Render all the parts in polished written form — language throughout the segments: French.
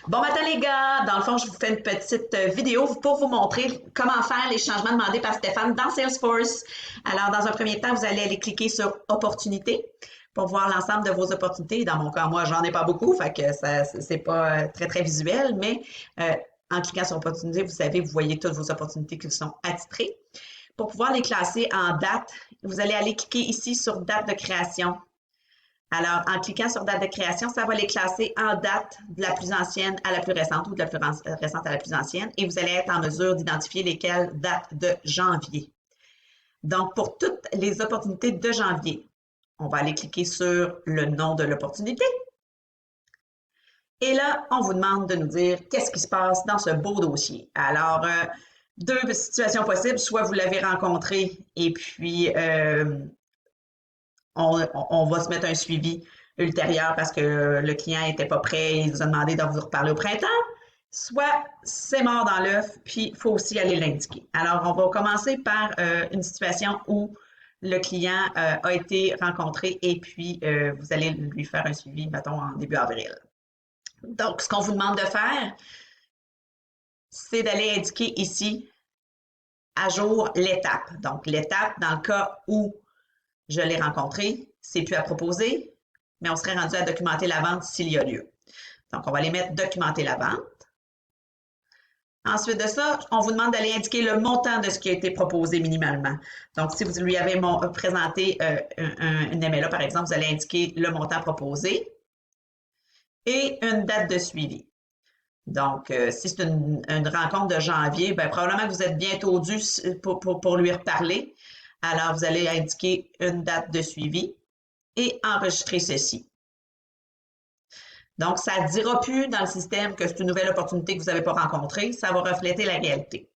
Bon matin les gars, dans le fond, je vous fais une petite vidéo pour vous montrer comment faire les changements demandés par Stéphane dans Salesforce. Alors, dans un premier temps, vous allez aller cliquer sur Opportunités pour voir l'ensemble de vos opportunités. Dans mon cas, moi, j'en ai pas beaucoup, fait que ça, c'est pas très visuel, mais euh, en cliquant sur Opportunités, vous savez, vous voyez toutes vos opportunités qui sont attitrées. Pour pouvoir les classer en date, vous allez aller cliquer ici sur Date de création. Alors, en cliquant sur date de création, ça va les classer en date de la plus ancienne à la plus récente ou de la plus récente à la plus ancienne et vous allez être en mesure d'identifier lesquelles datent de janvier. Donc, pour toutes les opportunités de janvier, on va aller cliquer sur le nom de l'opportunité. Et là, on vous demande de nous dire qu'est-ce qui se passe dans ce beau dossier. Alors, deux situations possibles. Soit vous l'avez rencontré et puis on va se mettre un suivi ultérieur parce que le client n'était pas prêt, il vous a demandé de vous reparler au printemps, soit c'est mort dans l'œuf, puis il faut aussi aller l'indiquer. Alors, on va commencer par une situation où le client a été rencontré et puis vous allez lui faire un suivi, mettons, en début avril. Donc, ce qu'on vous demande de faire, c'est d'aller indiquer ici à jour l'étape. Donc, l'étape, dans le cas où je l'ai rencontré, c'est plus à proposer, mais on serait rendu à documenter la vente s'il y a lieu. Donc, on va aller mettre documenter la vente. Ensuite de ça, on vous demande d'aller indiquer le montant de ce qui a été proposé minimalement. Donc, si vous lui avez présenté une MLA, par exemple, vous allez indiquer le montant proposé et une date de suivi. Donc, si c'est une rencontre de janvier, bien, probablement que vous êtes bientôt dû pour lui reparler. Alors, vous allez indiquer une date de suivi et enregistrer ceci. Donc, ça ne dira plus dans le système que c'est une nouvelle opportunité que vous n'avez pas rencontrée. Ça va refléter la réalité.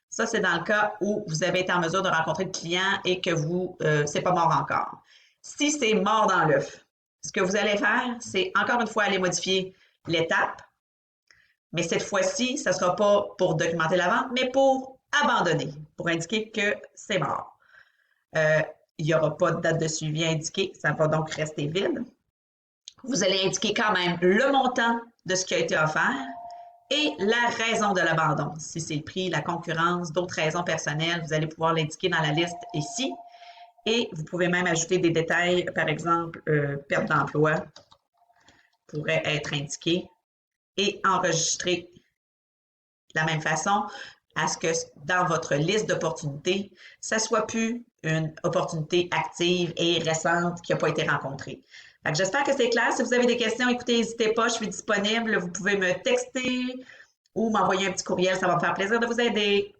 Ça, c'est dans le cas où vous avez été en mesure de rencontrer le client et que vous, c'est pas mort encore. Si c'est mort dans l'œuf, ce que vous allez faire, c'est encore une fois aller modifier l'étape, mais cette fois-ci, ça ne sera pas pour documenter la vente, mais pour abandonner, pour indiquer que c'est mort. Il n'y aura pas de date de suivi indiquée, ça va donc rester vide. Vous allez indiquer quand même le montant de ce qui a été offert et la raison de l'abandon. Si c'est le prix, la concurrence, d'autres raisons personnelles, vous allez pouvoir l'indiquer dans la liste ici. Et vous pouvez même ajouter des détails, par exemple, perte d'emploi pourrait être indiqué et enregistrer de la même façon à ce que dans votre liste d'opportunités, ça soit plus une opportunité active et récente qui n'a pas été rencontrée. J'espère que c'est clair. Si vous avez des questions, écoutez, n'hésitez pas, je suis disponible. Vous pouvez me texter ou m'envoyer un petit courriel. Ça va me faire plaisir de vous aider.